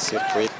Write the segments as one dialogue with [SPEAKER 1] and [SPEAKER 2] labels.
[SPEAKER 1] sirkuit.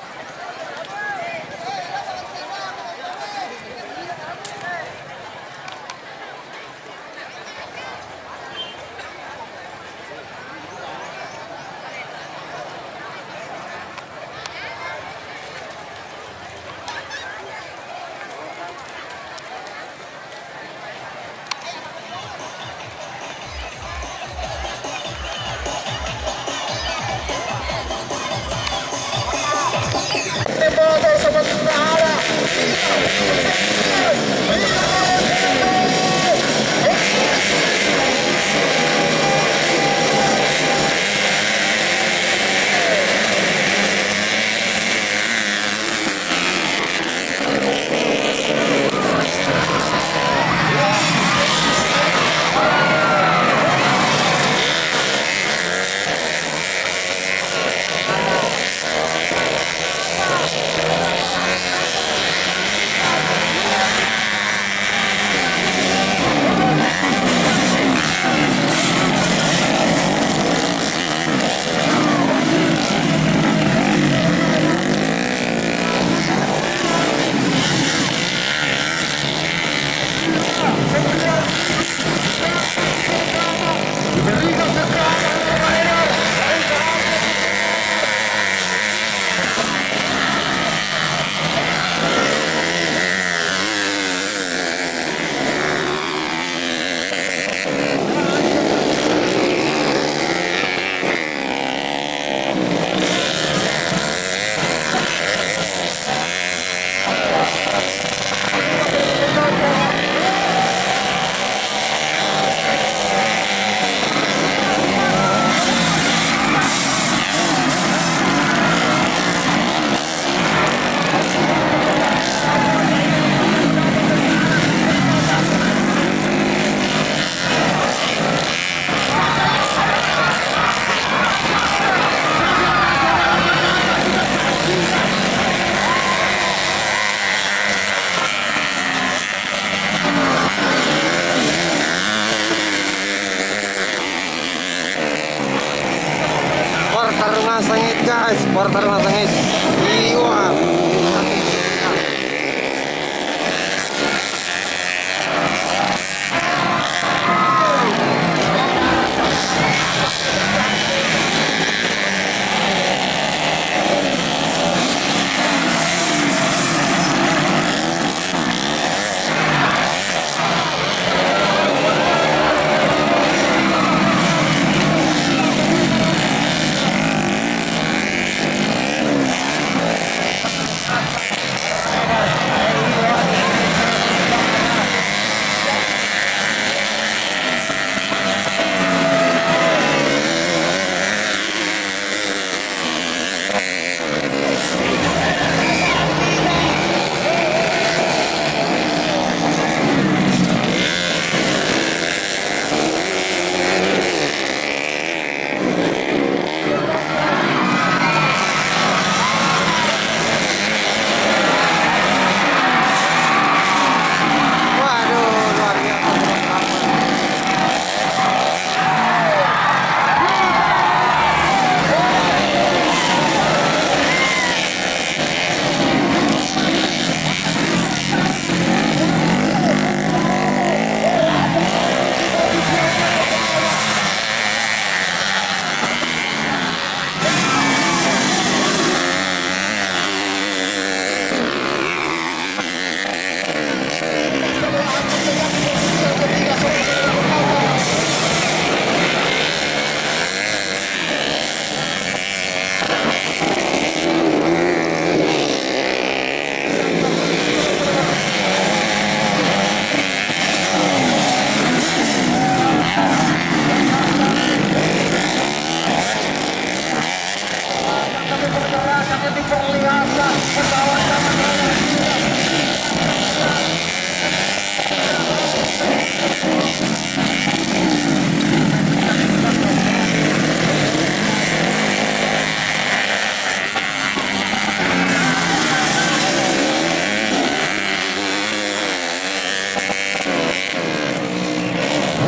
[SPEAKER 1] Pertarungan sengit guys, pertarungan sengit. Iya.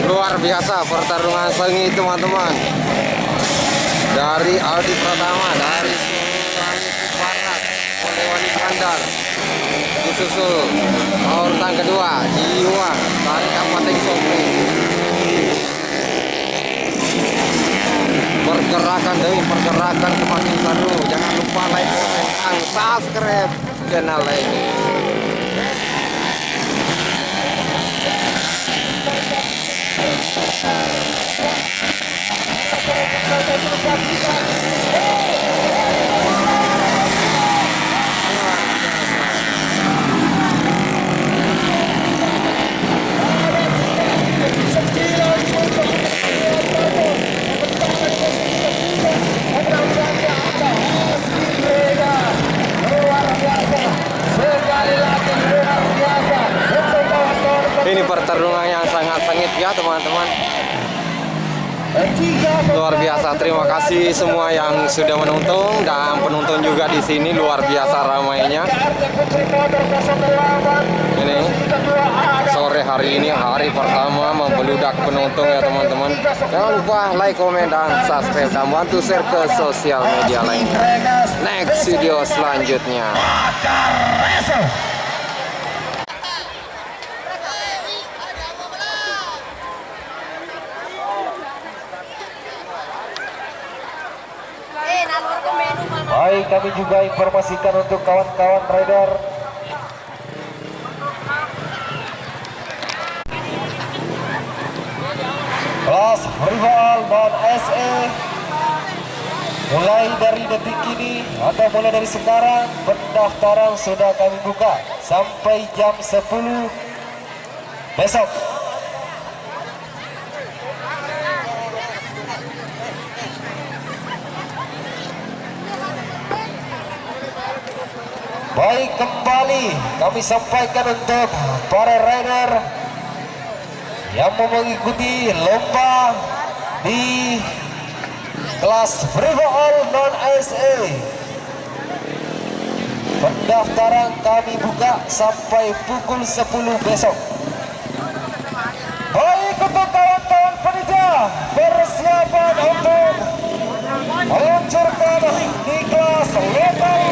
[SPEAKER 1] Luar biasa pertarungan sengit teman-teman. Dari Aldi Pratama, dari Langit Iskandar. Disusul urutan kedua Jiwa dari Kabupaten Sopri. Pergerakan demi pergerakan semakin seru. Jangan lupa like, comment, dan subscribe channel ini. Ini pertarungan yang sangat sengit ya teman-teman. Luar biasa, terima kasih semua yang sudah menonton dan penonton juga di sini luar biasa ramainya. Ini sore hari ini hari pertama membeludak penonton ya teman-teman. Jangan lupa like, komen, dan subscribe dan bantu share ke sosial media lainnya. Next video selanjutnya.
[SPEAKER 2] Baik, kami juga informasikan untuk kawan-kawan rider kelas rival dan SE, mulai dari detik ini atau mulai dari sekarang pendaftaran sudah kami buka sampai jam 10 besok. Baik, kembali kami sampaikan untuk para rider yang mau mengikuti lomba di kelas freefall non ASE. Pendaftaran kami buka sampai pukul 10 besok. Baik, untuk kawan-kawan panitia, persiapan untuk meluncurkan di kelas level.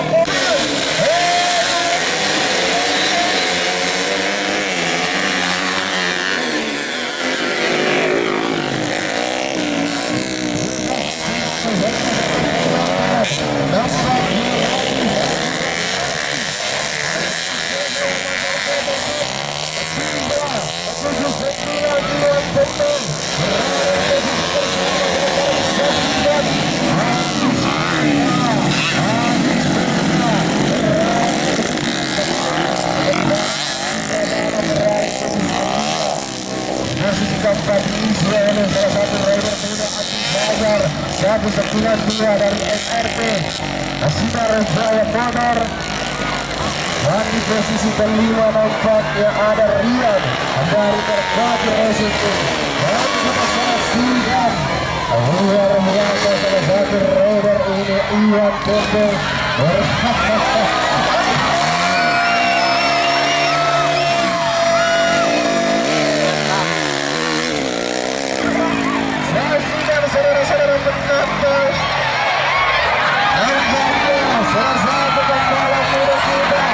[SPEAKER 2] Satu sekian dua dari SRT Sinar Jaya Motor, dan di posisi kelima nampak yang ada Rian dari Merpati Racing Team. Dan kita saksikan luar biasa salah satu rider ini, Iwan Tendeng. Saksikan saudara-saudara penonton, nampaknya salah satu pembalap muda kita.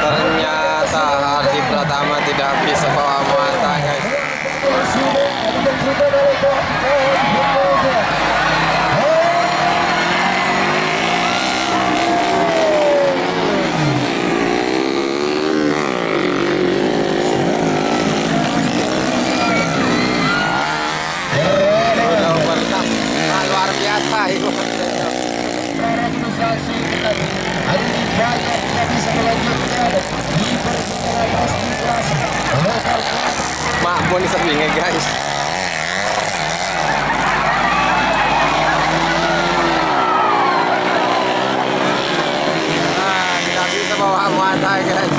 [SPEAKER 1] Ternyata Hardi Pratama tidak bisa bawa mata, guys. Luar biasa itu. Mak pun sepingin, guys. Tidak bisa bawa mata, guys.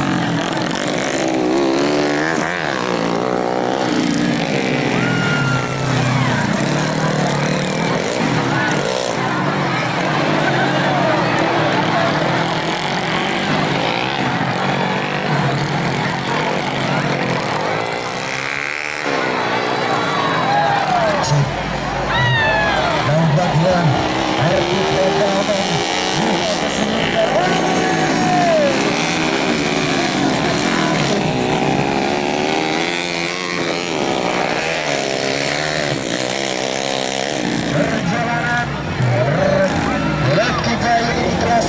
[SPEAKER 2] kedua ini di kelas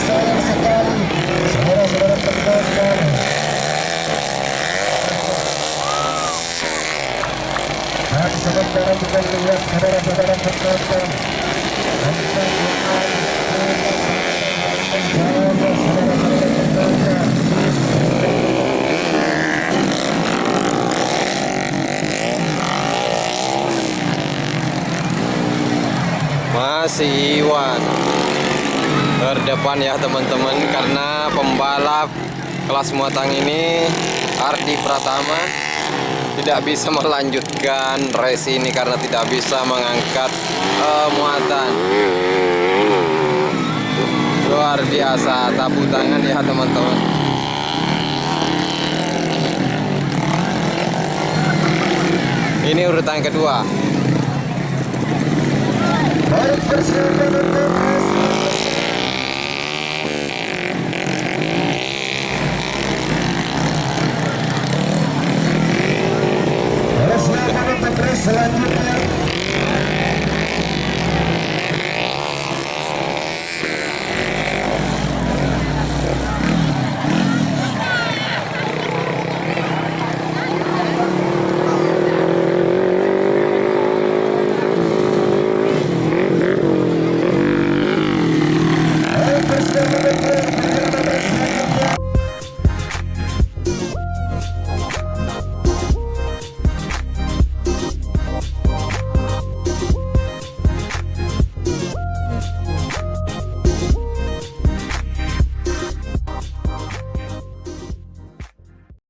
[SPEAKER 2] sayang sekali saudara-saudara penonton. Dan sementara juga melihat saudara-saudara penonton
[SPEAKER 1] masih Iwan terdepan ya teman-teman, karena pembalap kelas muatan ini Ardi Pratama tidak bisa melanjutkan race ini karena tidak bisa mengangkat muatan. Luar biasa, tepuk tangan ya teman-teman. Ini urutan kedua.
[SPEAKER 2] baik persiapan untuk